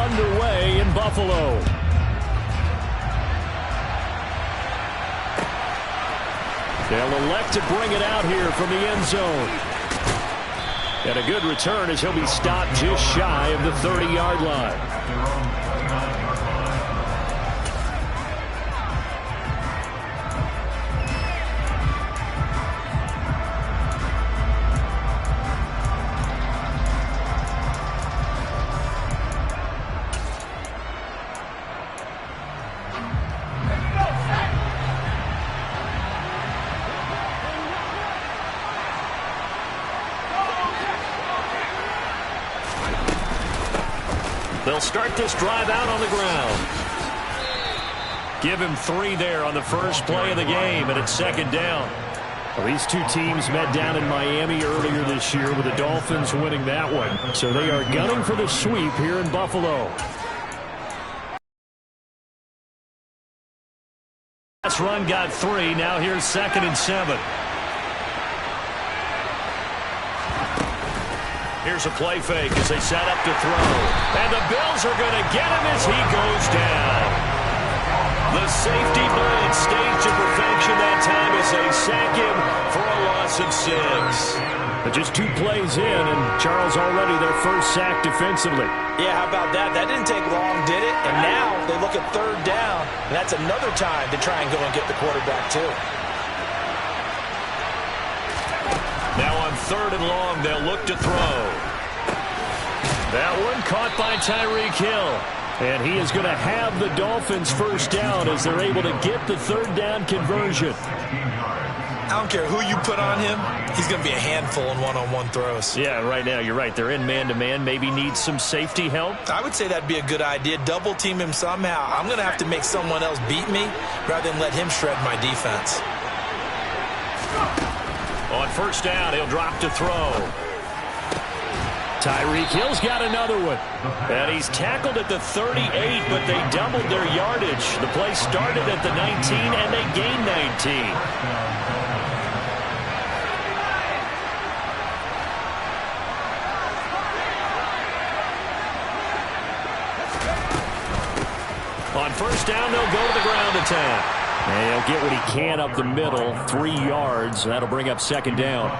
underway in Buffalo. They'll elect to bring it out here from the end zone. And a good return as he'll be stopped just shy of the 30-yard line. They'll start this drive out on the ground. Give him 3 there on the first play of the game, and it's second down. Well, these two teams met down in Miami earlier this year with the Dolphins winning that one. So they are gunning for the sweep here in Buffalo. Last run got 3. Now here's 2nd and 7. Here's a play fake as they set up to throw. And the Bills are going to get him as he goes down. The safety blitz staged to perfection that time as they sack him for a loss of 6. But just 2 plays in, and Charles already their first sack defensively. Yeah, how about that? That didn't take long, did it? And now they look at 3rd down, and that's another time to try and go and get the quarterback, too. Now on 3rd and long, they'll look to throw. That one caught by Tyreek Hill. And he is going to have the Dolphins first down as they're able to get the 3rd down conversion. I don't care who you put on him. He's going to be a handful in one-on-one throws. Yeah, right now, you're right. They're in man-to-man. Maybe needs some safety help. I would say that'd be a good idea. Double team him somehow. I'm going to have to make someone else beat me rather than let him shred my defense. On first down, he'll drop to throw. Tyreek Hill's got another one. And he's tackled at the 38, but they doubled their yardage. The play started at the 19, and they gained 19. On first down, they'll go to the ground attack. And he'll get what he can up the middle, 3 yards. That'll bring up 2nd down.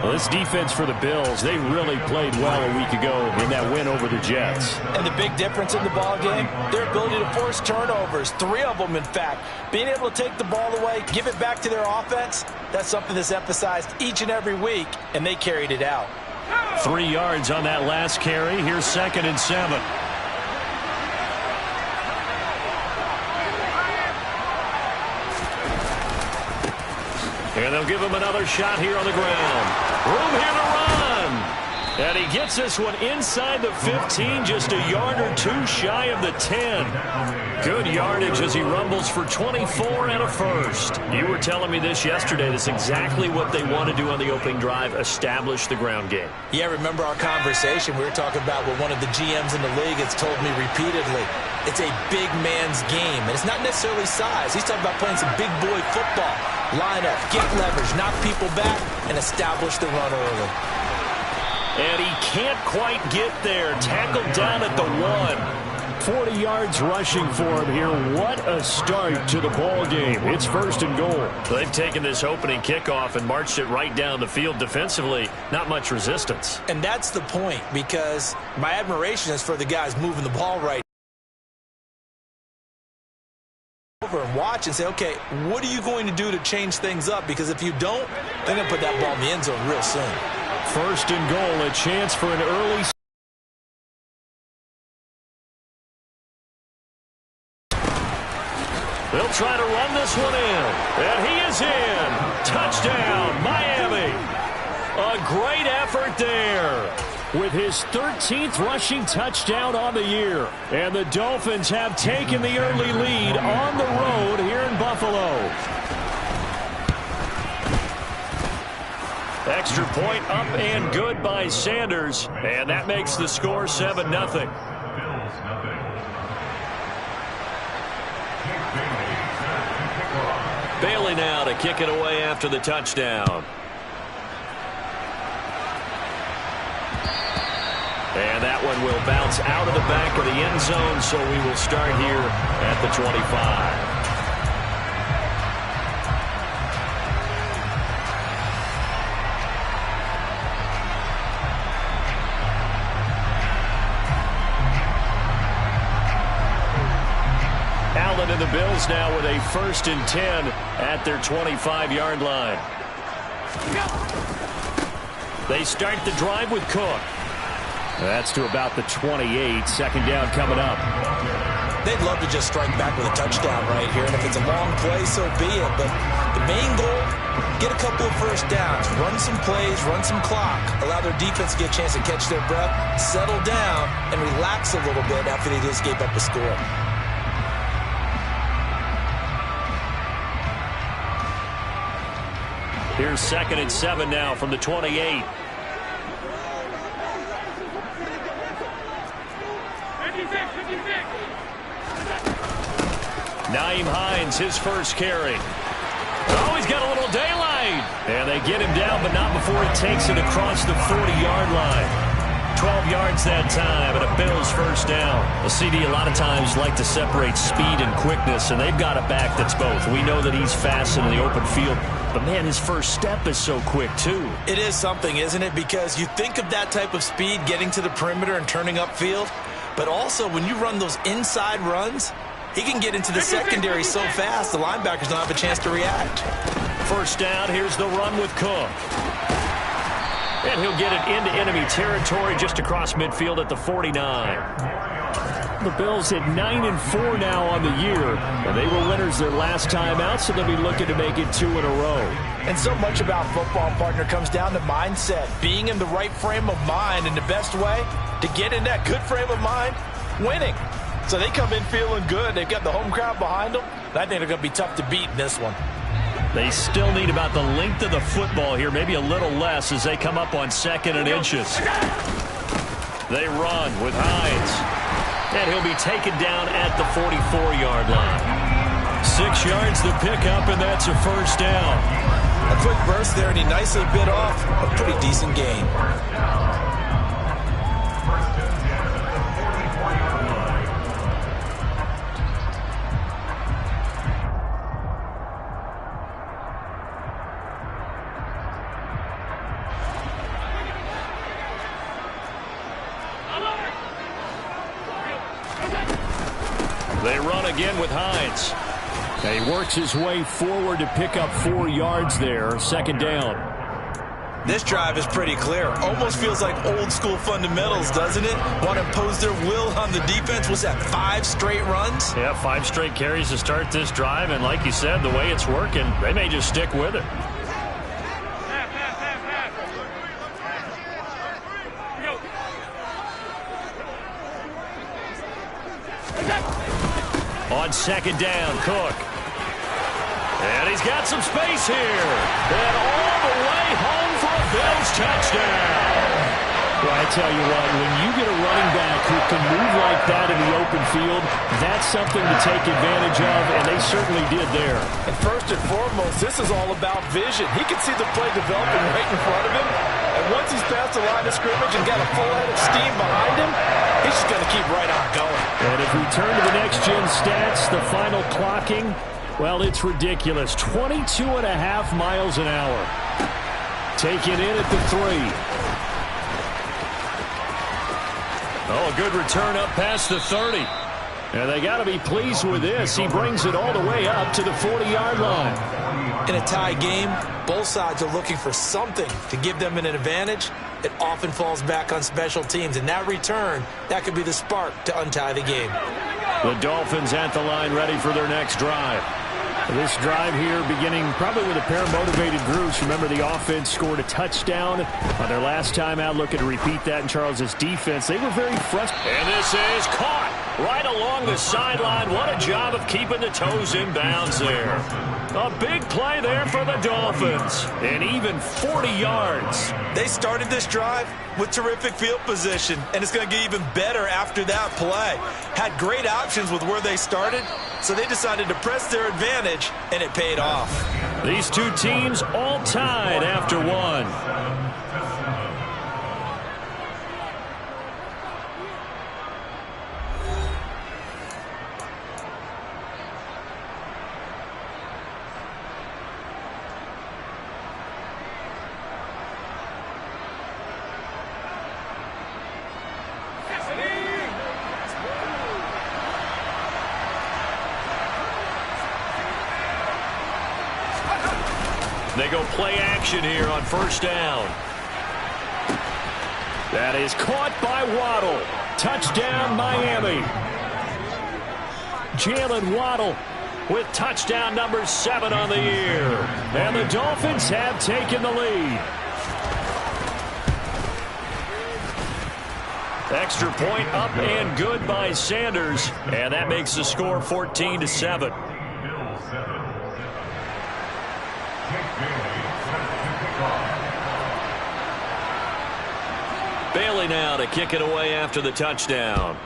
Well, this defense for the Bills, they really played well a week ago in that win over the Jets. And the big difference in the ball game, their ability to force turnovers, 3 of them, in fact. Being able to take the ball away, give it back to their offense, that's something that's emphasized each and every week, and they carried it out. 3 yards on that last carry. Here's 2nd and 7. And they'll give him another shot here on the ground. Room here to run. And he gets this one inside the 15, just a yard or 2 shy of the 10. Good yardage as he rumbles for 24 and a first. You were telling me this yesterday. That's exactly what they want to do on the opening drive, establish the ground game. Yeah, remember our conversation? We were talking about what one of the GMs in the league has told me repeatedly. It's a big man's game, and it's not necessarily size. He's talking about playing some big boy football. Line up, get leverage, knock people back, and establish the run early. And he can't quite get there. Tackled down at the 1. 40 yards rushing for him here. What a start to the ball game. It's 1st and goal. They've taken this opening kickoff and marched it right down the field defensively. Not much resistance. And that's the point, because my admiration is for the guys moving the ball right over and watch and say, okay, what are you going to do to change things up? Because if you don't, they're going to put that ball in the end zone real soon. 1st and goal, a chance for an early. They'll try to run this one in. And he is in. Touchdown, Miami. A great effort there. With his 13th rushing touchdown on the year. And the Dolphins have taken the early lead on the road here in Buffalo. Extra point up and good by Sanders. And that makes the score 7-0. Bailey now to kick it away after the touchdown. And that one and will bounce out of the back of the end zone, so we will start here at the 25. Allen and the Bills now with a 1st and 10 at their 25-yard line. They start the drive with Cook. That's to about the 28. 2nd down coming up. They'd love to just strike back with a touchdown right here, and if it's a long play, so be it. But the main goal, get a couple of 1st downs, run some plays, run some clock, allow their defense to get a chance to catch their breath, settle down, and relax a little bit after they just gave up a score. Here's 2nd and 7 now from the 28. Nyheim Hines, his first carry. Oh, he's got a little daylight. And they get him down, but not before he takes it across the 40-yard line. 12 yards that time, and a Bills 1st down. The CD a lot of times like to separate speed and quickness, and they've got a back that's both. We know that he's fast in the open field, but man, his first step is so quick too. It is something, isn't it? Because you think of that type of speed getting to the perimeter and turning upfield, but also when you run those inside runs, he can get into the secondary so fast the linebackers don't have a chance to react. 1st down, here's the run with Cook. And he'll get it into enemy territory just across midfield at the 49. The Bills at 9-4 now on the year. And they were winners their last time out, so they'll be looking to make it 2 in a row. And so much about football, partner, comes down to mindset. Being in the right frame of mind, and the best way to get in that good frame of mind, winning. So they come in feeling good. They've got the home crowd behind them. And I think they're going to be tough to beat in this one. They still need about the length of the football here, maybe a little less as they come up on 2nd and inches. They run with Hines. And he'll be taken down at the 44-yard line. 6 yards the pickup, and that's a 1st down. A quick burst there, and he nicely bit off a pretty decent gain. They run again with Hines. And he works his way forward to pick up 4 yards there. 2nd down. This drive is pretty clear. Almost feels like old school fundamentals, doesn't it? Want to impose their will on the defense. Was that 5 straight runs? Yeah, 5 straight carries to start this drive. And like you said, the way it's working, they may just stick with it. On 2nd down, Cook. And he's got some space here. And all the way home for a Bills touchdown. Well, I tell you what, when you get a running back who can move like that in the open field, that's something to take advantage of, and they certainly did there. And first and foremost, this is all about vision. He can see the play developing right in front of him. And once he's past the line of scrimmage and got a full head of steam behind him, he's just going to keep right on going. And if we turn to the next-gen stats, the final clocking, well, it's ridiculous. 22.5 miles an hour. Taken in at the 3. Oh, a good return up past the 30. And they got to be pleased with this. He brings it all the way up to the 40-yard line. In a tie game, both sides are looking for something to give them an advantage. It often falls back on special teams. And that return, that could be the spark to untie the game. The Dolphins at the line ready for their next drive. This drive here beginning probably with a pair of motivated groups. Remember, the offense scored a touchdown on their last time out. Looking to repeat that in Charles's defense. They were very frustrated. And this is caught right along the sideline. What a job of keeping the toes in bounds there. A big play there for the Dolphins. And even 40 yards. They started this drive with terrific field position, and it's going to get even better after that play. Had great options with where they started, so they decided to press their advantage, and it paid off. These two teams all tied after one. They go play action here on first down. That is caught by Waddle. Touchdown, Miami. Jalen Waddle with touchdown number 7 on the year. And the Dolphins have taken the lead. Extra point up and good by Sanders. And that makes the score 14-7. Bailey now to kick it away after the touchdown.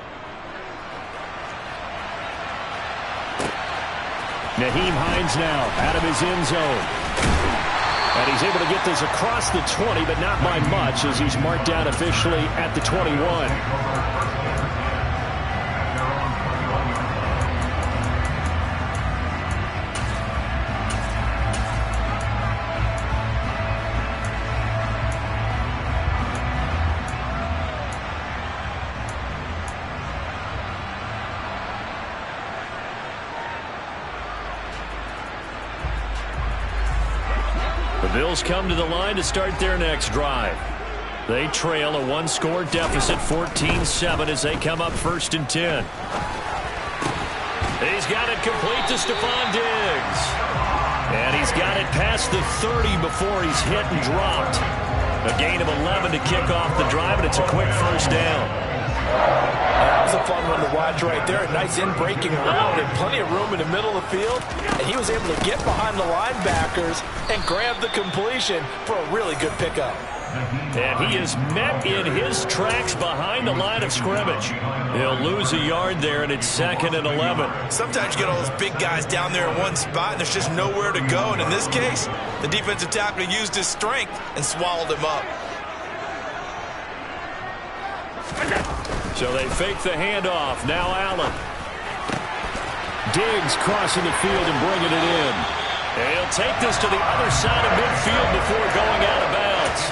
Nyheim Hines now out of his end zone. And he's able to get this across the 20, but not by much as he's marked down officially at the 21. The Bills come to the line to start their next drive. They trail a one-score deficit, 14-7, as they come up 1st and 10. He's got it complete to Stephon Diggs. And he's got it past the 30 before he's hit and dropped. A gain of 11 to kick off the drive, and it's a quick first down. That was a fun one to watch right there. A nice in-breaking route and plenty of room in the middle of the field. And he was able to get behind the linebackers and grab the completion for a really good pickup. And he is met in his tracks behind the line of scrimmage. He'll lose a yard there, and it's 2nd and 11. Sometimes you get all those big guys down there in one spot, and there's just nowhere to go. And in this case, the defensive tackle used his strength and swallowed him up. So they fake the handoff. Now Allen. Diggs crossing the field and bringing it in. And he'll take this to the other side of midfield before going out of bounds.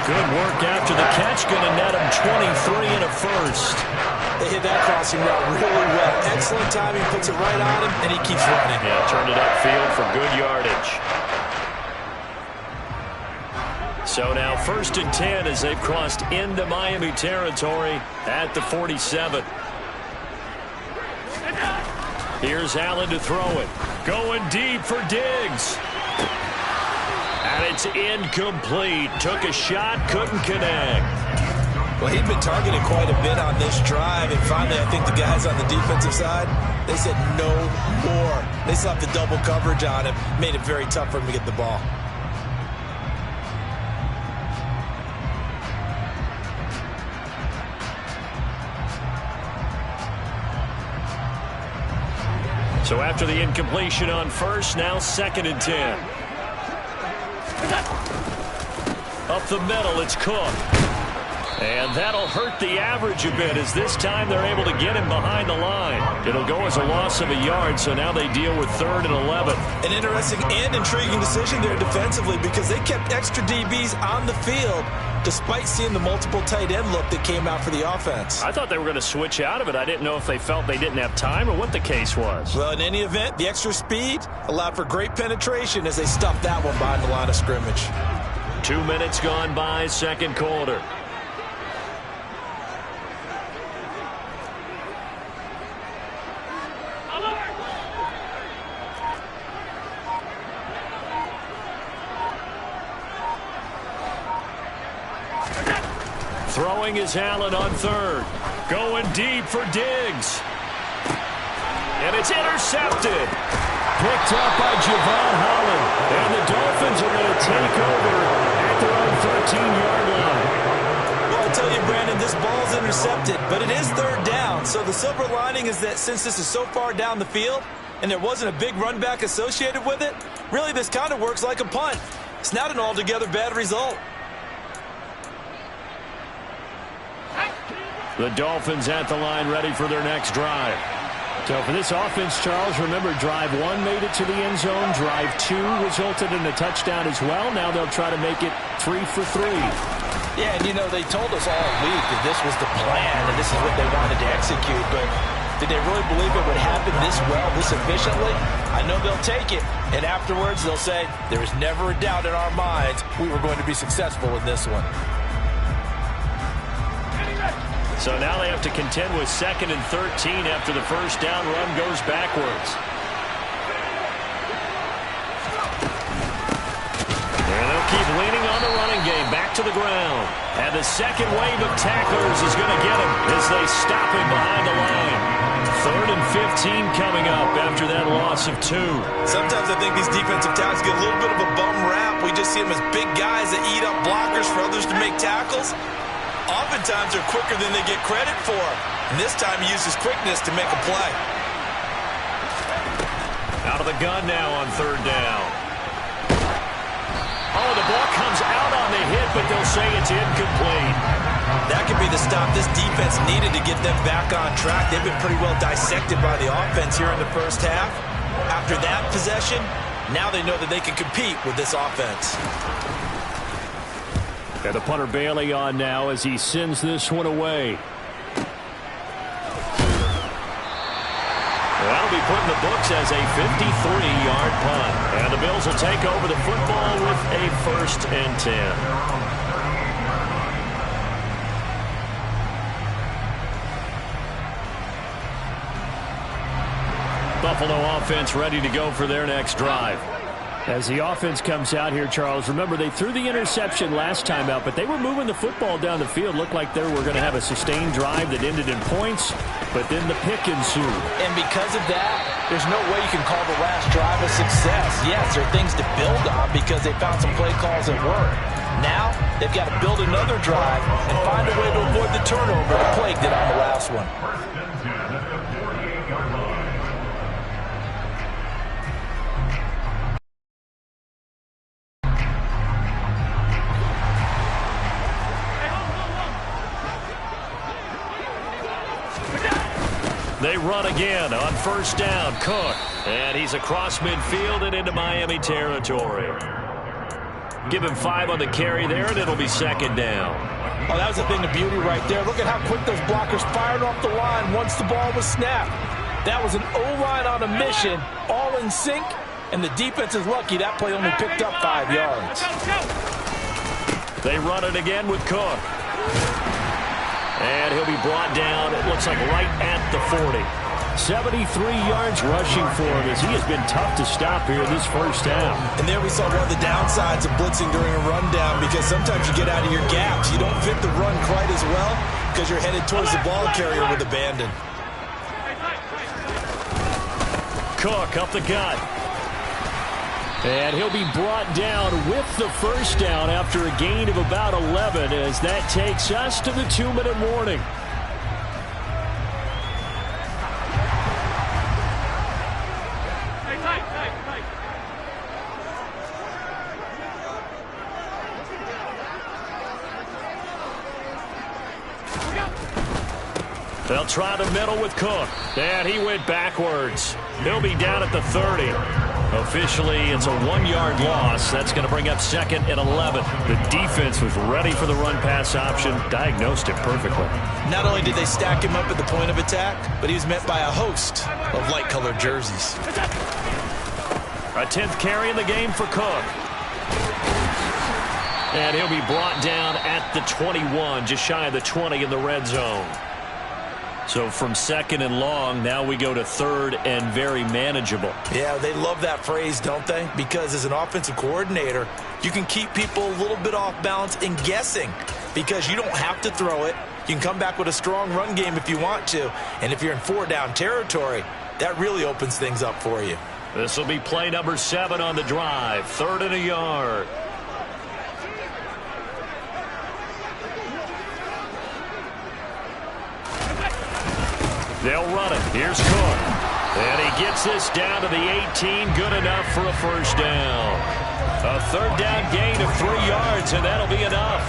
Good work after the catch. Going to net him 23 and a first. They hit that crossing route really well. Excellent timing. Puts it right on him, and he keeps running. Yeah, turned it upfield for good yardage. So now 1st and 10 as they've crossed into Miami territory at the 47. Here's Allen to throw it. Going deep for Diggs. And it's incomplete. Took a shot, couldn't connect. Well, he'd been targeted quite a bit on this drive, and finally I think the guys on the defensive side, they said no more. They slapped the double coverage on him, made it very tough for him to get the ball. So after the incompletion on first, now 2nd and 10. Up the middle, it's Cook. And that'll hurt the average a bit as this time they're able to get him behind the line. It'll go as a loss of a yard, so now they deal with 3rd and 11. An interesting and intriguing decision there defensively because they kept extra DBs on the field despite seeing the multiple tight end look that came out for the offense. I thought they were going to switch out of it. I didn't know if they felt they didn't have time or what the case was. Well, in any event, the extra speed allowed for great penetration as they stuffed that one behind the line of scrimmage. 2 minutes gone by, 2nd quarter. Throwing is Allen on 3rd. Going deep for Diggs. And it's intercepted. Picked up by Javon Holland. And the Dolphins are going to take over at their own 13-yard line. Well, I'll tell you, Brandon, this ball's intercepted, but it is 3rd down. So the silver lining is that since this is so far down the field and there wasn't a big run back associated with it, really this kind of works like a punt. It's not an altogether bad result. The Dolphins at the line ready for their next drive. So for this offense, Charles, remember drive 1 made it to the end zone. Drive 2 resulted in a touchdown as well. Now they'll try to make it 3 for 3. Yeah, and you know, they told us all week that this was the plan and this is what they wanted to execute. But Did they really believe it would happen this well, this efficiently? I know they'll take it, and afterwards they'll say, there was never a doubt in our minds we were going to be successful in this one. So now they have to contend with 2nd and 13 after the first down run goes backwards. And they'll keep leaning on the running game, back to the ground. And the second wave of tacklers is going to get him as they stop him behind the line. 3rd and 15 coming up after that loss of 2. Sometimes I think these defensive tackles get a little bit of a bum rap. We just see them as big guys that eat up blockers for others to make tackles. Oftentimes they're quicker than they get credit for. And this time he uses quickness to make a play. Out of the gun now on 3rd down. Oh, the ball comes out on the hit, but they'll say it's incomplete. That could be the stop this defense needed to get them back on track. They've been pretty well dissected by the offense here in the first half. After that possession, now they know that they can compete with this offense. And the punter Bailey on now as he sends this one away. That'll be put in the books as a 53-yard punt. And the Bills will take over the football with a 1st and 10. Buffalo offense ready to go for their next drive. As the offense comes out here, Charles, remember they threw the interception last time out, but they were moving the football down the field. Looked like they were going to have a sustained drive that ended in points, but then the pick ensued. And because of that, there's no way you can call the last drive a success. Yes, there are things to build on because they found some play calls that work. Now, they've got to build another drive and find a way to avoid the turnover that plagued it on the last one. They run again on 1st down. Cook. And he's across midfield and into Miami territory. Give him 5 on the carry there, and it'll be 2nd down. Oh, that was a thing of beauty right there. Look at how quick those blockers fired off the line once the ball was snapped. That was an O-line on a mission, all in sync, and the defense is lucky that play only picked up 5 yards. They run it again with Cook. And he'll be brought down, it looks like right at the 40. 73 yards rushing for him as he has been tough to stop here this first half. And there we saw one of the downsides of blitzing during a rundown because sometimes you get out of your gaps. You don't fit the run quite as well because you're headed towards the ball carrier with abandon. Cook up the gut. And he'll be brought down with the first down after a gain of about 11 as that takes us to the 2-minute warning. They'll try the middle with Cook. And he went backwards. He'll be down at the 30. Officially, it's a 1-yard loss. That's going to bring up 2nd and 11. The defense was ready for the run-pass option, diagnosed it perfectly. Not only did they stack him up at the point of attack, but he was met by a host of light-colored jerseys. A 10th carry in the game for Cook. And he'll be brought down at the 21, just shy of the 20 in the red zone. So from 2nd and long, now we go to 3rd and very manageable. Yeah, they love that phrase, don't they? Because as an offensive coordinator, you can keep people a little bit off balance and guessing because you don't have to throw it. You can come back with a strong run game if you want to. And if you're in 4-down territory, that really opens things up for you. This will be play number 7 on the drive. 3rd and a yard. They'll run it. Here's Cook. And he gets this down to the 18. Good enough for a first down. A 3rd down gain of 3 yards, and that'll be enough.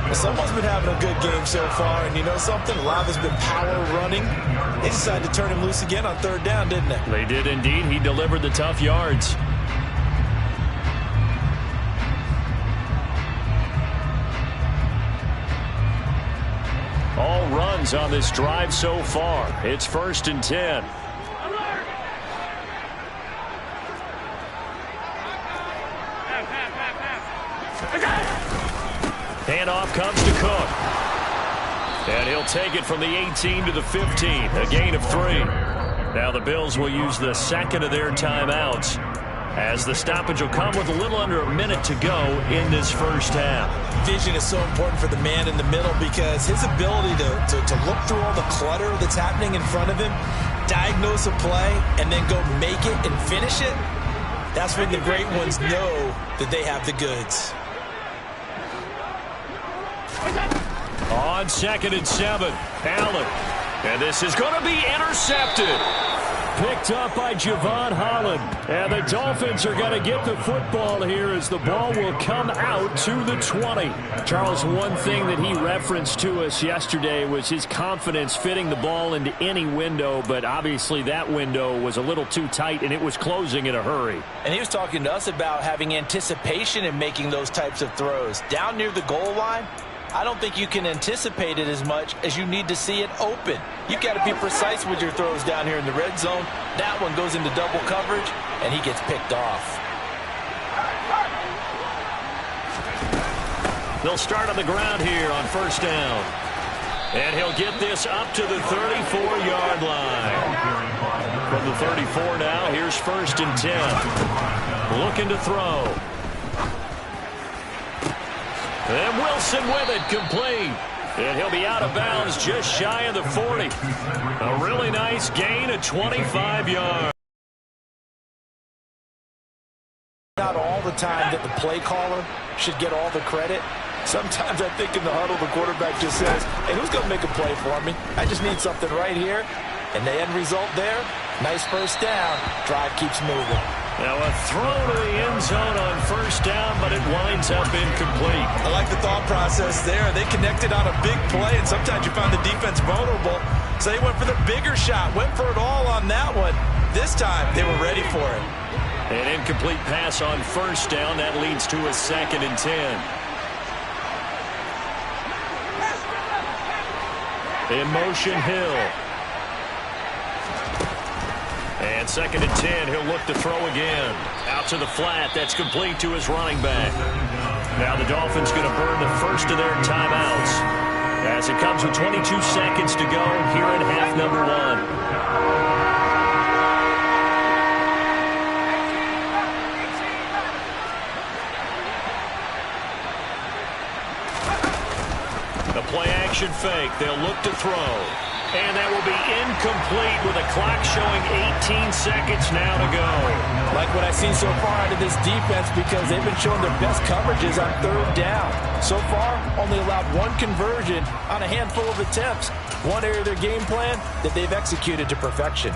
Well, someone's been having a good game so far, and you know something? A lot has been power running. They decided to turn him loose again on 3rd down, didn't they? They did indeed. He delivered the tough yards. All runs yards on this drive so far. It's 1st and 10. Handoff comes to Cook. And he'll take it from the 18 to the 15. A gain of 3. Now the Bills will use the second of their timeouts, as the stoppage will come with a little under a minute to go in this first half. Vision is so important for the man in the middle, because his ability to look through all the clutter that's happening in front of him, diagnose a play, and then go make it and finish it, that's when the great ones know that they have the goods. On 2nd and 7, Allen. And this is going to be intercepted. Picked up by Javon Holland. And the Dolphins are going to get the football here as the ball will come out to the 20. Charles, one thing that he referenced to us yesterday was his confidence fitting the ball into any window, but obviously that window was a little too tight and it was closing in a hurry. And he was talking to us about having anticipation in making those types of throws. Down near the goal line, I don't think you can anticipate it as much as you need to see it open. You've got to be precise with your throws down here in the red zone. That one goes into double coverage, and he gets picked off. They'll start on the ground here on 1st down. And he'll get this up to the 34-yard line. From the 34 now, here's 1st and 10. Looking to throw. And Wilson with it, complete. And he'll be out of bounds just shy of the 40. A really nice gain of 25 yards. Not all the time that the play caller should get all the credit. Sometimes I think in the huddle the quarterback just says, hey, who's going to make a play for me? I just need something right here. And the end result there, nice 1st down. Drive keeps moving. Now a throw to the end zone on 1st down, but it winds up incomplete. I like the thought process there. They connected on a big play, and sometimes you find the defense vulnerable. So they went for the bigger shot, went for it all on that one. This time, they were ready for it. An incomplete pass on 1st down. That leads to a 2nd and 10. In motion, Hill. And 2nd and 10, he'll look to throw again. Out to the flat, that's complete to his running back. Now the Dolphins going to burn the first of their timeouts, as it comes with 22 seconds to go here in half number 1. The play-action fake, they'll look to throw. And that will be incomplete with a clock showing 18 seconds now to go. Like what I've seen so far out of this defense, because they've been showing their best coverages on 3rd down. So far, only allowed 1 conversion on a handful of attempts. One area of their game plan that they've executed to perfection.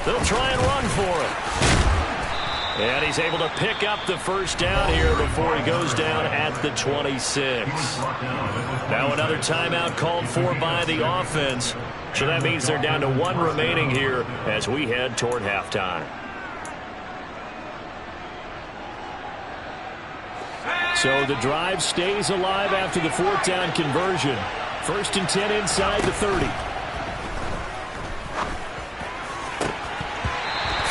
They'll try and run for it. And he's able to pick up the 1st down here before he goes down at the 26. Now another timeout called for by the offense. So that means they're down to 1 remaining here as we head toward halftime. So the drive stays alive after the 4th down conversion. 1st and 10 inside the 30.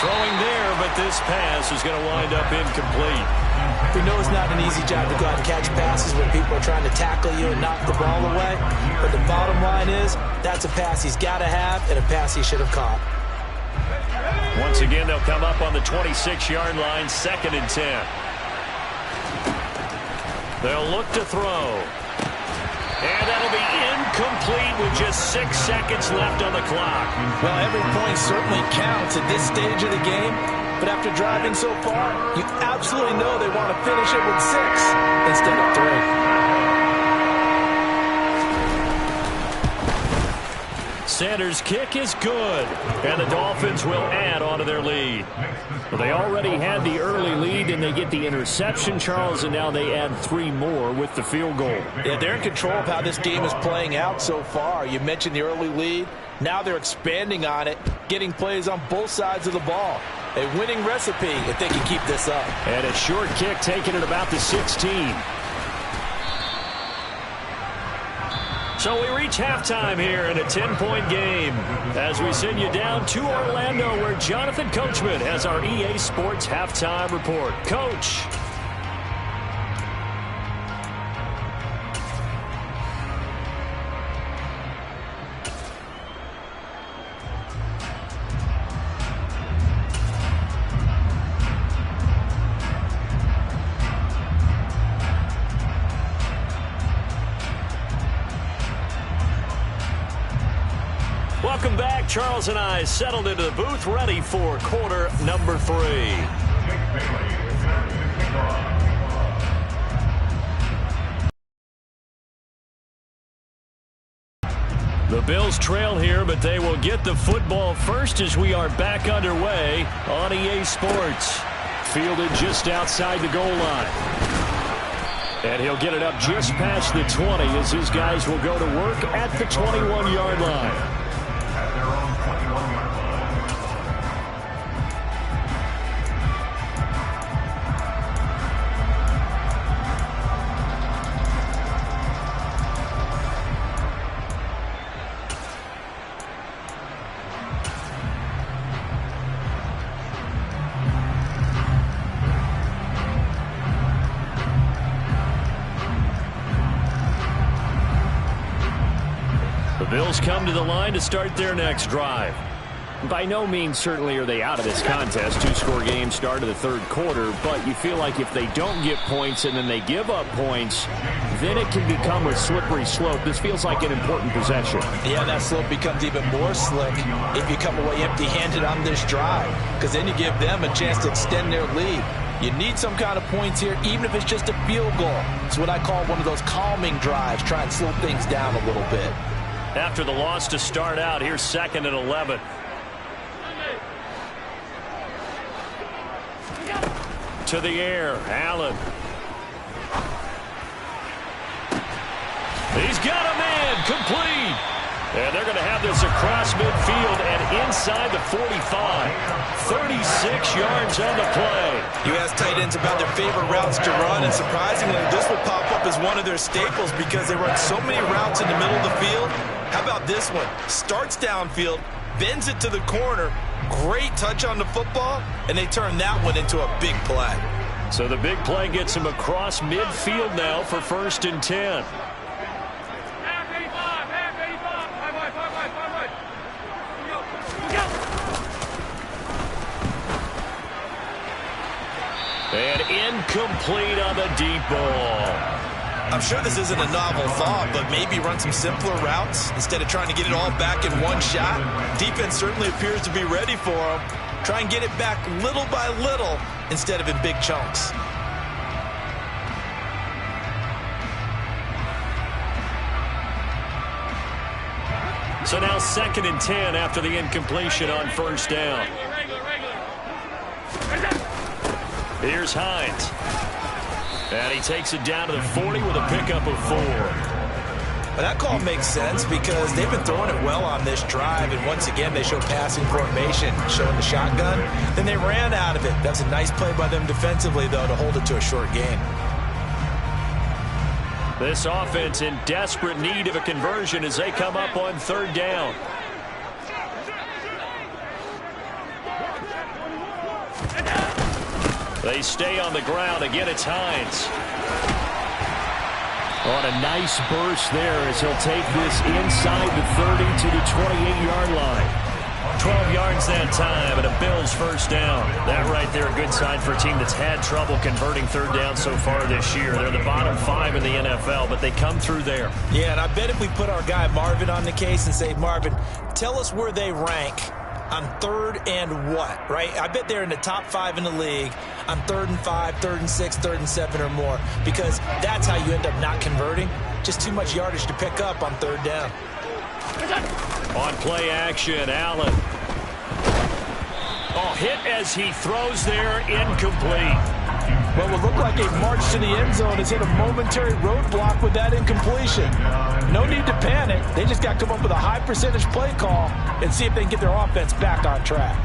Throwing there, but this pass is going to wind up incomplete. We know it's not an easy job to go out and catch passes when people are trying to tackle you and knock the ball away. But the bottom line is, that's a pass he's got to have and a pass he should have caught. Once again, they'll come up on the 26-yard line, 2nd and 10. They'll look to throw. And that'll be incomplete with just 6 seconds left on the clock. Well, every point certainly counts at this stage of the game. But after driving so far, you absolutely know they want to finish it with 6 instead of 3. Center's kick is good, and the Dolphins will add on to their lead. Well, they already had the early lead, and they get the interception, Charles, and now they add 3 more with the field goal. Yeah, they're in control of how this game is playing out so far. You mentioned the early lead. Now they're expanding on it, getting plays on both sides of the ball. A winning recipe if they can keep this up. And a short kick taken at about the 16. So we reach halftime here in a 10-point game as we send you down to Orlando, where Jonathan Coachman has our EA Sports halftime report. Coach. Welcome back. Charles and I settled into the booth, ready for quarter number 3. The Bills trail here, but they will get the football first as we are back underway on EA Sports. Fielded just outside the goal line. And he'll get it up just past the 20 as his guys will go to work at the 21-yard line. The Bills come to the line to start their next drive. By no means certainly are they out of this contest. 2-score game start of the third quarter, but you feel like if they don't get points and then they give up points, then it can become a slippery slope. This feels like an important possession. Yeah, that slope becomes even more slick if you come away empty-handed on this drive, because then you give them a chance to extend their lead. You need some kind of points here, even if it's just a field goal. It's what I call one of those calming drives. Try and slow things down a little bit. After the loss to start out, here's 2nd and 11. To the air, Allen. He's got a man, complete. And they're going to have this across midfield and inside the 45. 36 yards on the play. You ask tight ends about their favorite routes to run, and surprisingly, this will pop up as one of their staples because they run so many routes in the middle of the field. How about this one? Starts downfield, bends it to the corner, great touch on the football, and they turn that one into a big play. So the big play gets him across midfield now for 1st and 10. And incomplete on the deep ball. I'm sure this isn't a novel thought, but maybe run some simpler routes instead of trying to get it all back in one shot. Defense certainly appears to be ready for them. Try and get it back little by little instead of in big chunks. So now 2nd and 10 after the incompletion on 1st down. Here's Hines. And he takes it down to the 40 with a pickup of 4. Well, that call makes sense because they've been throwing it well on this drive, and once again they show passing formation, showing the shotgun. Then they ran out of it. That's a nice play by them defensively, though, to hold it to a short gain. This offense in desperate need of a conversion as they come up on 3rd down. They stay on the ground. Again, it's Hines. On a nice burst there as he'll take this inside the 30 to the 28-yard line. 12 yards that time and a Bills 1st down. That right there, a good sign for a team that's had trouble converting 3rd down so far this year. They're the bottom 5 in the NFL, but they come through there. Yeah, and I bet if we put our guy Marvin on the case and say, Marvin, tell us where they rank on 3rd and what, right? I bet they're in the top 5 in the league on 3rd and 5, 3rd and 6, 3rd and 7 or more, because that's how you end up not converting. Just too much yardage to pick up on 3rd down. On play action, Allen. Oh, hit as he throws there, incomplete. Well, it looked like a march to the end zone has hit a momentary roadblock with that incompletion. No need to panic. They just got to come up with a high percentage play call and see if they can get their offense back on track.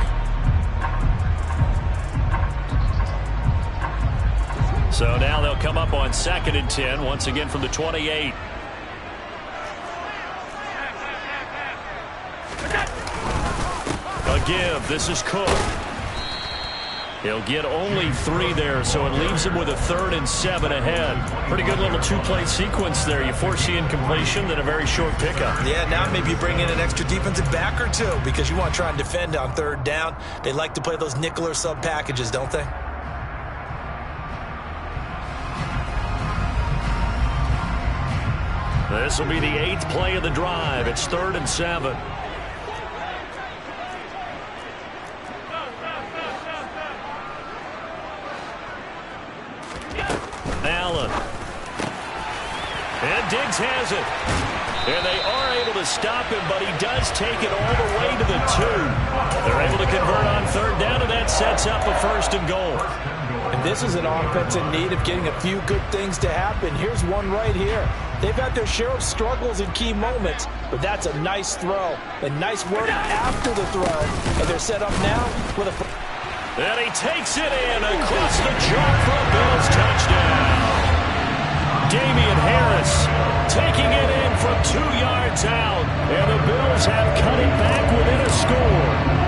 So now they'll come up on 2nd and 10, once again from the 28. A give. This is Cook. He'll get only 3 there, so it leaves him with a 3rd and 7 ahead. Pretty good little 2-play sequence there. You force the incompletion, then a very short pickup. Yeah, now maybe you bring in an extra defensive back or 2 because you want to try and defend on 3rd down. They like to play those nickel or sub packages, don't they? This will be the 8th play of the drive. It's 3rd and 7. Allen. And Diggs has it. And they are able to stop him, but he does take it all the way to the 2. They're able to convert on 3rd down, and that sets up a 1st and goal. And this is an offense in need of getting a few good things to happen. Here's one right here. They've had their share of struggles in key moments, but that's a nice throw. A nice work after the throw. And they're set up now with a... And he takes it in across the chalk for a Bills touchdown. Damian Harris taking it in from 2 yards out. And the Bills have cut it back within a score.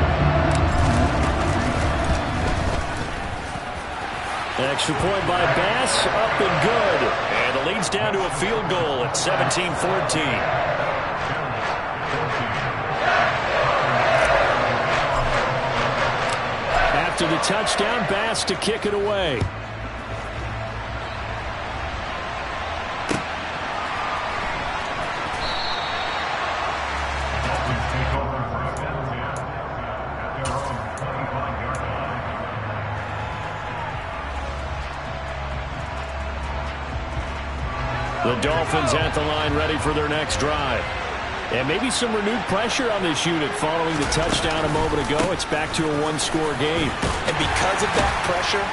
Extra point by Bass, up and good. And the lead's down to a field goal at 17-14. After the touchdown, Bass to kick it away. The Dolphins at the line ready for their next drive. And maybe some renewed pressure on this unit following the touchdown a moment ago. It's back to a 1-score game. And because of that pressure,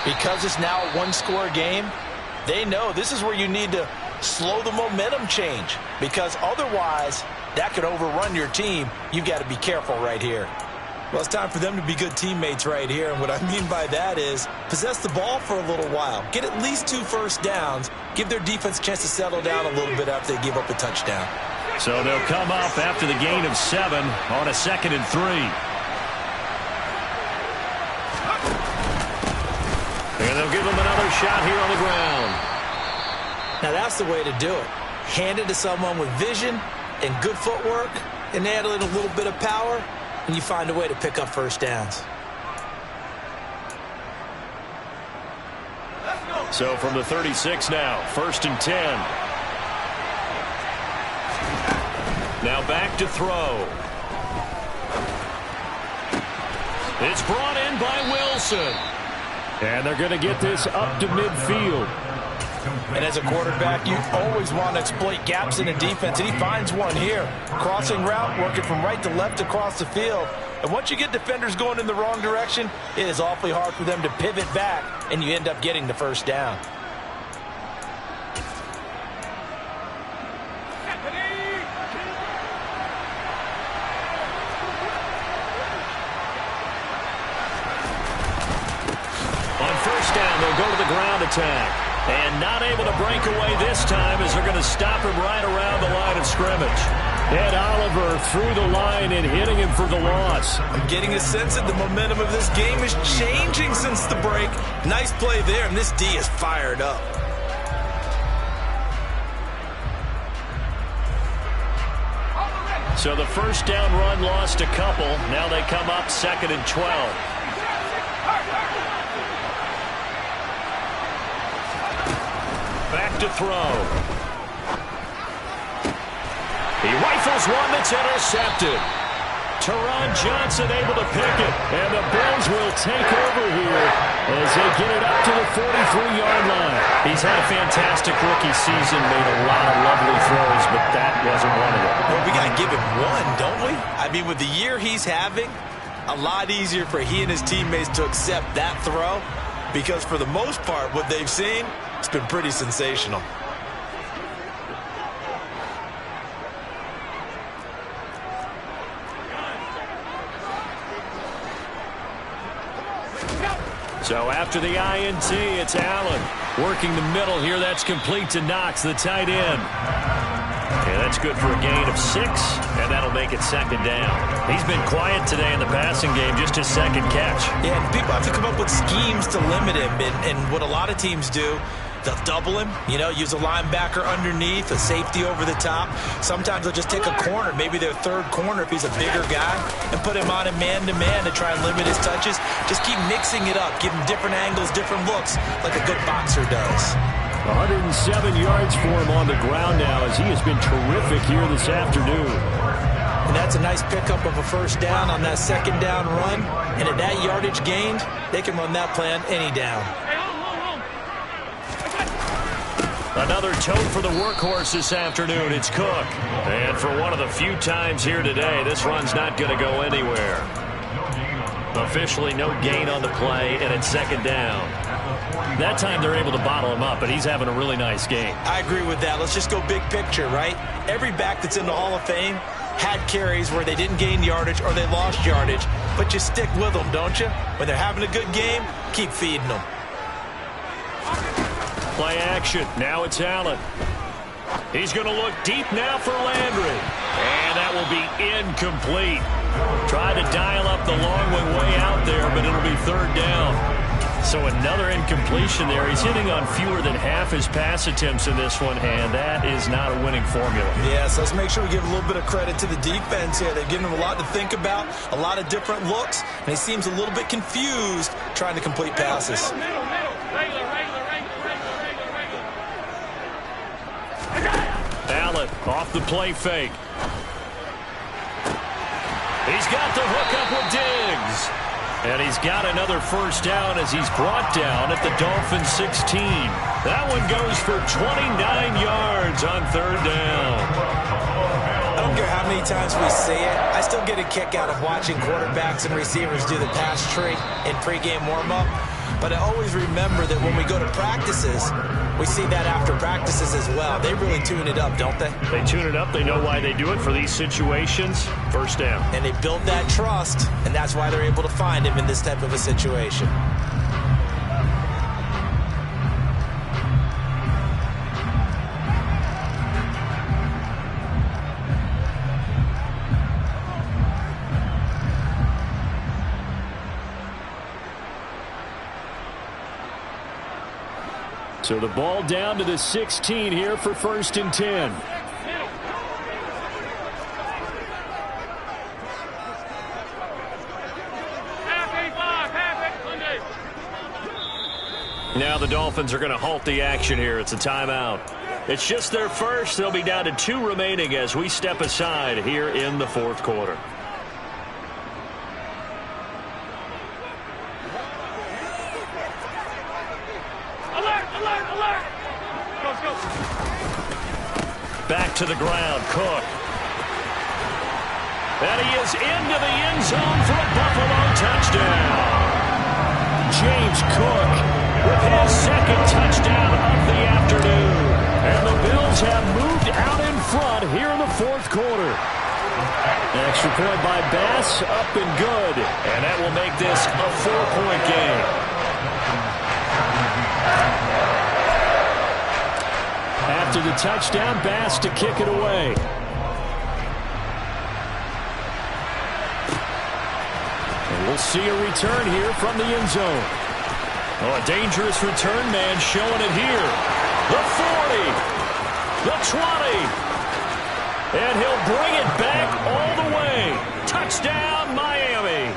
because it's now a 1-score game, they know this is where you need to slow the momentum change. Because otherwise, that could overrun your team. You've got to be careful right here. Well, it's time for them to be good teammates right here. And what I mean by that is possess the ball for a little while. Get at least 2 first downs. Give their defense a chance to settle down a little bit after they give up a touchdown. So they'll come up after the gain of 7 on a 2nd and 3. And they'll give them another shot here on the ground. Now that's the way to do it. Hand it to someone with vision and good footwork, and add in a little bit of power, and you find a way to pick up first downs. So from the 36 now, 1st and 10. Now back to throw. It's brought in by Wilson. And they're going to get this up to midfield. And as a quarterback, you always want to exploit gaps in the defense, and he finds one here. Crossing route, working from right to left across the field. And once you get defenders going in the wrong direction, it is awfully hard for them to pivot back, and you end up getting the first down. On 1st down, they'll go to the ground attack. And not able to break away this time as they're going to stop him right around the line of scrimmage. Ed Oliver through the line and hitting him for the loss. I'm getting a sense that the momentum of this game is changing since the break. Nice play there, and this D is fired up. So the 1st down run lost a couple. Now they come up 2nd and 12. Back to throw. He rifles one that's intercepted. Teron Johnson able to pick it. And the Bills will take over here as they get it up to the 43-yard line. He's had a fantastic rookie season, made a lot of lovely throws, but that wasn't one of them. Well, we got to give him one, don't I mean, with the year he's having, a lot easier for he and his teammates to accept that throw because for the most part, what they've seen, it's been pretty sensational. So after the INT, it's Allen working the middle here. That's complete to Knox, the tight end. Yeah, that's good for a gain of 6, and that'll make it second down. He's been quiet today in the passing game, just his second catch. Yeah, and people have to come up with schemes to limit him, and what a lot of teams do, they'll double him, use a linebacker underneath, a safety over the top. Sometimes they'll just take a corner, maybe their third corner if he's a bigger guy, and put him on a man-to-man to try and limit his touches. Just keep mixing it up, give him different angles, different looks, like a good boxer does. 107 yards for him on the ground now as he has been terrific here this afternoon. And that's a nice pickup of a first down on that second down run. And at that yardage gained, they can run that play on any down. Another tote for the workhorse this afternoon. It's Cook. And for one of the few times here today, this run's not going to go anywhere. Officially no gain on the play, and it's second down. That time they're able to bottle him up, but he's having a really nice game. I agree with that. Let's just go big picture, right? Every back that's in the Hall of Fame had carries where they didn't gain yardage or they lost yardage, but you stick with them, don't you? When they're having a good game, keep feeding them. Play action. Now it's Allen. He's going to look deep now for Landry. And that will be incomplete. Try to dial up the long one way out there, but it'll be third down. So another incompletion there. He's hitting on fewer than half his pass attempts in this one, and that is not a winning formula. Yes, let's make sure we give a little bit of credit to the defense here. They've given him a lot to think about, a lot of different looks, and he seems a little bit confused trying to complete passes. Allen off the play fake. He's got the hook up with Diggs. And he's got another first down as he's brought down at the Dolphins 16. That one goes for 29 yards on third down. I don't care how many times we see it. I still get a kick out of watching quarterbacks and receivers do the pass tree in pregame warm-up. But I always remember that when we go to practices, we see that after practices as well. They really tune it up, don't they? They tune it up. They know why they do it for these situations. First down. And they build that trust, and that's why they're able to find him in this type of a situation. So the ball down to the 16 here for first and 10. Now the Dolphins are going to halt the action here. It's a timeout. It's just their first. They'll be down to 2 remaining as we step aside here in the fourth quarter. Back to the ground, Cook. And he is into the end zone for a Buffalo touchdown. James Cook with his second touchdown of the afternoon. And the Bills have moved out in front here in the fourth quarter. An extra point by Bass, up and good. And that will make this a 4-point game. After the touchdown, Bass to kick it away. And we'll see a return here from the end zone. Oh, a dangerous return man showing it here. The 40, the 20, and he'll bring it back all the way. Touchdown, Miami.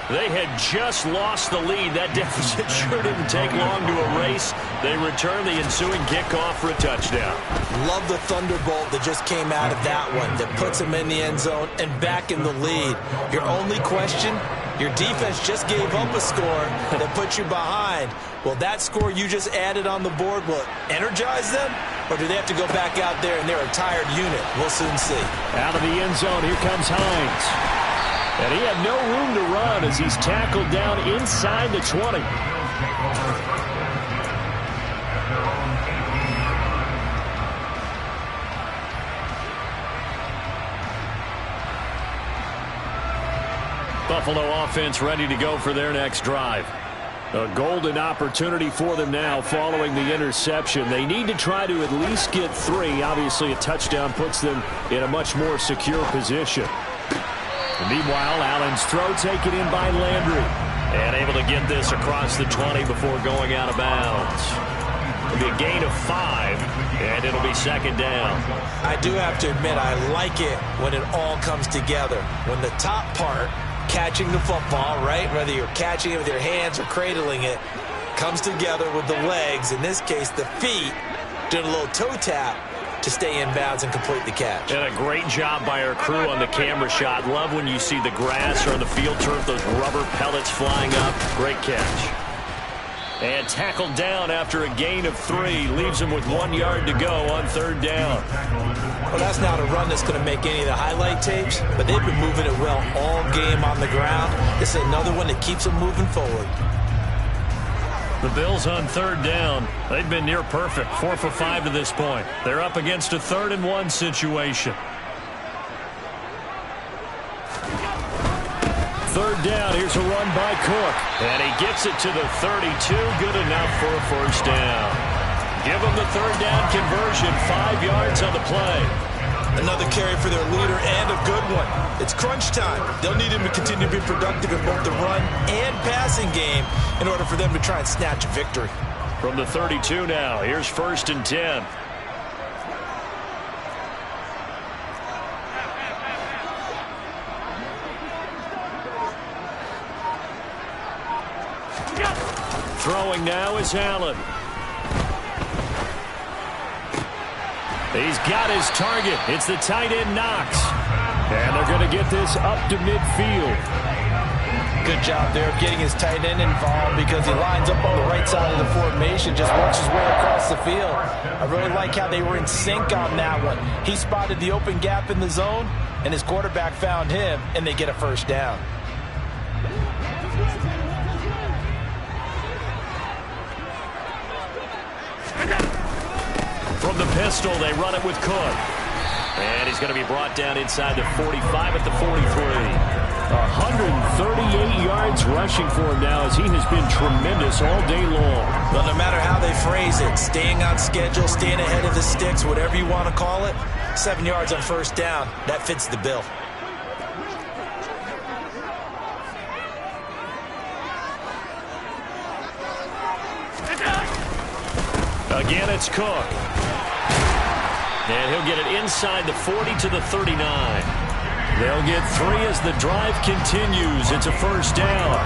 They had just lost the lead. That deficit sure didn't take long to erase. They return the ensuing kickoff for a touchdown. Love the thunderbolt that just came out of that one that puts them in the end zone and back in the lead. Your only question, your defense just gave up a score that put you behind. Well, that score you just added on the board will energize them. or do they have to go back out there and they're a tired unit? We'll soon see. Out of the end zone, here comes Hines. And he had no room to run as he's tackled down inside the 20. Buffalo offense ready to go for their next drive. A golden opportunity for them now following the interception. They need to try to at least get 3. Obviously, a touchdown puts them in a much more secure position. And meanwhile, Allen's throw taken in by Landry. And able to get this across the 20 before going out of bounds. It'll be a gain of 5, and it'll be second down. I do have to admit, I like it when it all comes together. When the top part, catching the football, right? Whether you're catching it with your hands or cradling it, comes together with the legs, in this case the feet, doing a little toe tap to stay in bounds and complete the catch. And a great job by our crew on the camera shot. Love when you see the grass or the field turf, those rubber pellets flying up. Great catch. And tackled down after a gain of 3. Leaves him with 1 yard to go on third down. Well, that's not a run that's going to make any of the highlight tapes, but they've been moving it well all game on the ground. This is another one that keeps them moving forward. The Bills on third down. They've been near perfect. 4 for 5 to this point. They're up against a 3rd and 1 situation. Third down, here's a run by Cook. And he gets it to the 32, good enough for a first down. Give them the third down conversion, 5 yards on the play. Another carry for their leader and a good one. It's crunch time. They'll need him to continue to be productive in both the run and passing game in order for them to try and snatch a victory. From the 32 now, here's 1st and 10. Throwing now is Allen. He's got his target. It's the tight end Knox. And they're going to get this up to midfield. Good job there of getting his tight end involved because he lines up on the right side of the formation, just works his way across the field. I really like how they were in sync on that one. He spotted the open gap in the zone, and his quarterback found him, and they get a first down. From the pistol, they run it with Cook. And he's going to be brought down inside the 45 at the 43. 138 yards rushing for him now as he has been tremendous all day long. Well, no matter how they phrase it, staying on schedule, staying ahead of the sticks, whatever you want to call it, 7 yards on first down, that fits the bill. Again, it's Cook. And he'll get it inside the 40 to the 39. They'll get 3 as the drive continues. It's a first down.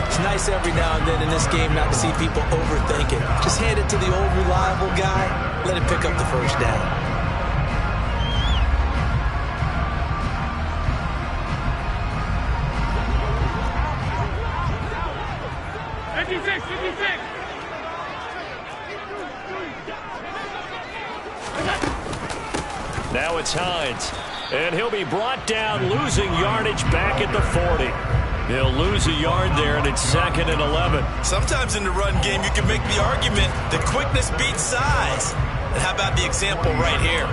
It's nice every now and then in this game not to see people overthink it. Just hand it to the old reliable guy. Let him pick up the first down. Now it's Hines. And he'll be brought down, losing yardage back at the 40. He'll lose a yard there, and it's 2nd and 11. Sometimes in the run game, you can make the argument that quickness beats size. And how about the example right here?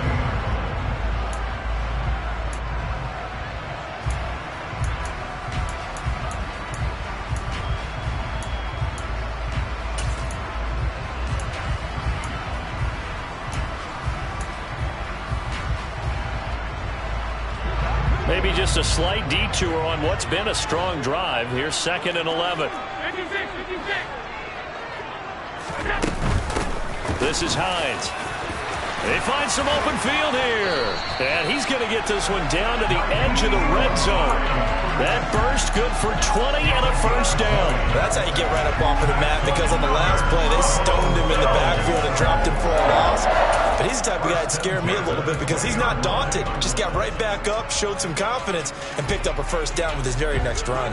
Maybe just a slight detour on what's been a strong drive. Here's 2nd and 11. This is Hines. They find some open field here. And he's going to get this one down to the edge of the red zone. That burst good for 20 and a first down. That's how you get right up off of the mat, because on the last play, they stoned him in the backfield and dropped him for a loss. But he's the type of guy that scared me a little bit because he's not daunted. Just got right back up, showed some confidence, and picked up a first down with his very next run.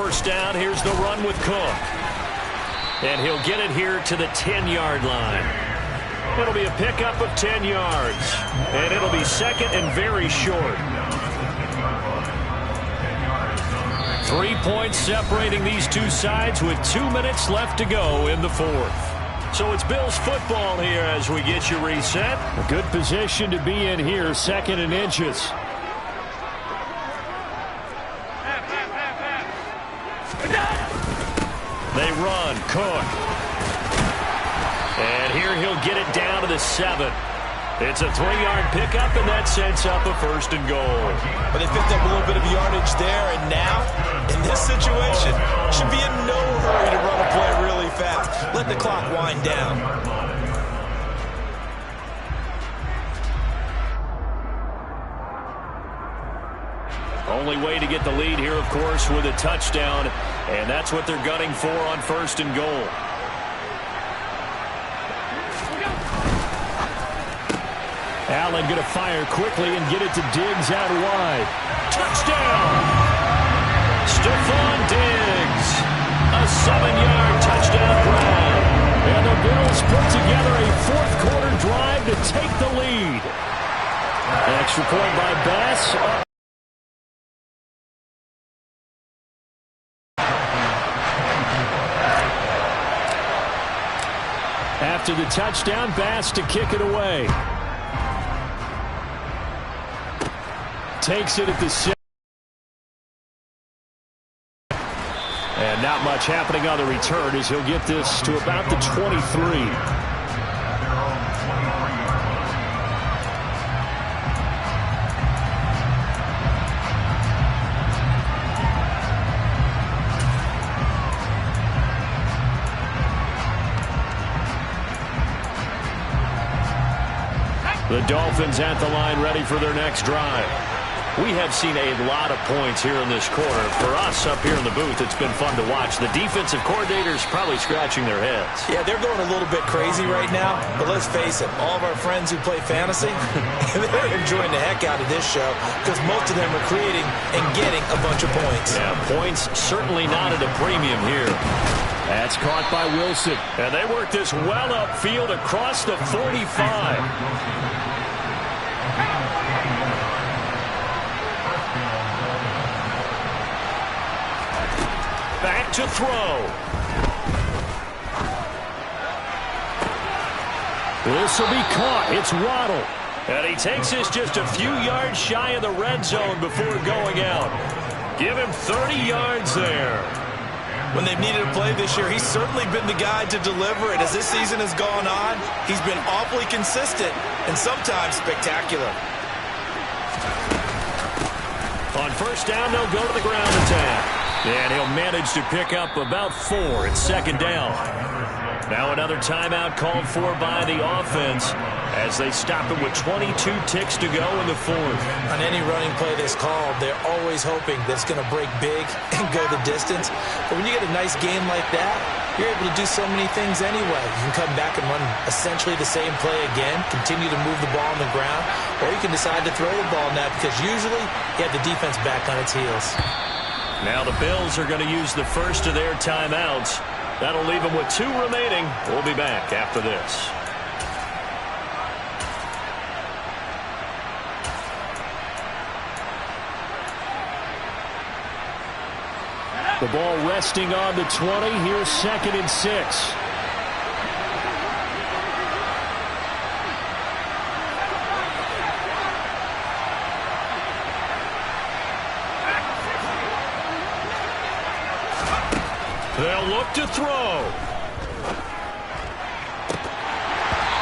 first down. Here's the run with Cook. And he'll get it here to the 10-yard line. It'll be a pickup of 10 yards. And it'll be second and very short. 3 points separating these two sides with 2 minutes left to go in the fourth. So it's Bills football here as we get you reset. A good position to be in here, second and inches. They run, Cook. And here he'll get it down to the 7. It's a 3-yard pickup, and that sets up a first and goal. But they picked up a little bit of yardage there, and now, in this situation, should be in no hurry to run a play really fast. Let the clock wind down. Only way to get the lead here, of course, with a touchdown, and that's what they're gunning for on first and goal. Allen going to fire quickly and get it to Diggs out wide. Touchdown! Stephon Diggs. A 7-yard touchdown grab. And the Bills put together a fourth-quarter drive to take the lead. Extra point by Bass. After the touchdown, Bass to kick it away. Takes it at the 6. And not much happening on the return as he'll get this to about the 23. The Dolphins at the line ready for their next drive. We have seen a lot of points here in this quarter. For us up here in the booth, it's been fun to watch. The defensive coordinators probably scratching their heads. Yeah, they're going a little bit crazy right now. But let's face it, all of our friends who play fantasy, they're enjoying the heck out of this show because most of them are creating and getting a bunch of points. Yeah, points certainly not at a premium here. That's caught by Wilson. And they work this well upfield across the 45. Back to throw. This will be caught. It's Waddle. And he takes this just a few yards shy of the red zone before going out. Give him 30 yards there. When they've needed a play this year, he's certainly been the guy to deliver it. As this season has gone on, he's been awfully consistent and sometimes spectacular. On first down, they'll go to the ground attack. And he'll manage to pick up about 4 at second down. Now another timeout called for by the offense as they stop it with 22 ticks to go in the fourth. On any running play that's called, they're always hoping that it's going to break big and go the distance. But when you get a nice game like that, you're able to do so many things anyway. You can come back and run essentially the same play again, continue to move the ball on the ground, or you can decide to throw the ball now because usually you have the defense back on its heels. Now the Bills are going to use the first of their timeouts. That'll leave them with 2 remaining. We'll be back after this. The ball resting on the 20. Here's second and 6. They'll look to throw.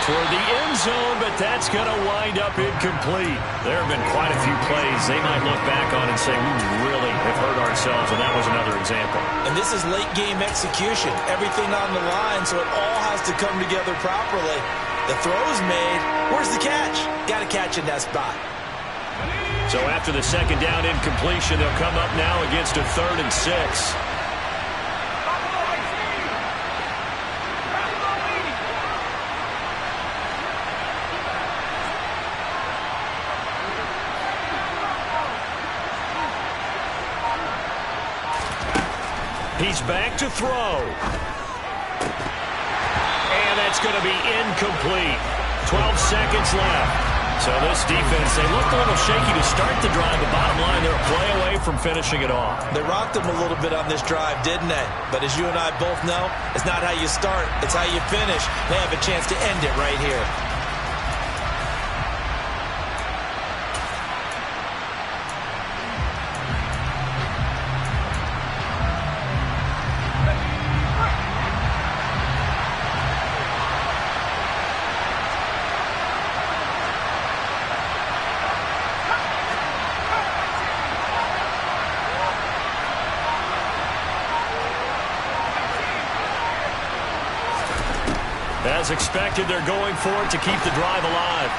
Toward the end zone, but that's going to wind up incomplete. There have been quite a few plays they might look back on and say, we really have hurt ourselves, and that was another example. And this is late-game execution. Everything on the line, so it all has to come together properly. The throw's made. Where's the catch? Got to catch in that spot. So after the second down incompletion, they'll come up now against a 3rd and 6. He's back to throw. And that's going to be incomplete. 12 seconds left. So this defense, they looked a little shaky to start the drive. The bottom line, they're a play away from finishing it off. They rocked them a little bit on this drive, didn't they? But as you and I both know, it's not how you start, it's how you finish. They have a chance to end it right here. As expected, they're going for it to keep the drive alive.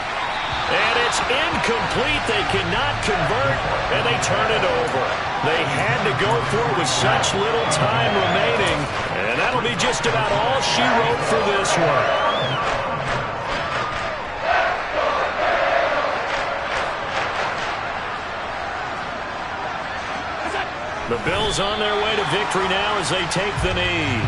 And it's incomplete. They cannot convert, and they turn it over. They had to go for it with such little time remaining, and that'll be just about all she wrote for this one. The Bills on their way to victory now as they take the knee.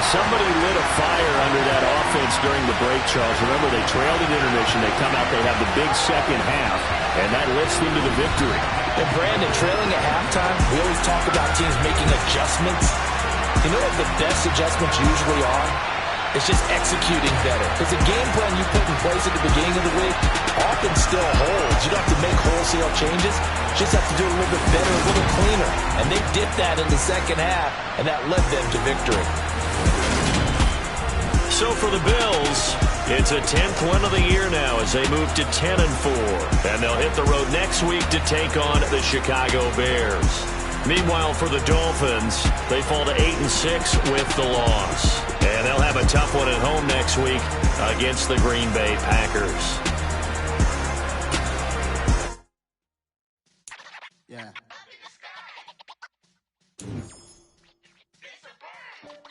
Somebody lit a fire under that offense during the break, Charles. Remember, they trailed at intermission. They come out, they have the big second half, and that lifts them to the victory. And Brandon, trailing at halftime, we always talk about teams making adjustments. You know what the best adjustments usually are? It's just executing better. Because the game plan you put in place at the beginning of the week often still holds. You don't have to make wholesale changes. You just have to do it a little bit better, a little cleaner. And they did that in the second half, and that led them to victory. So for the Bills, it's a 10th win of the year now as they move to 10-4. And they'll hit the road next week to take on the Chicago Bears. Meanwhile, for the Dolphins, they fall to 8-6 with the loss. And they'll have a tough one at home next week against the Green Bay Packers. Yeah.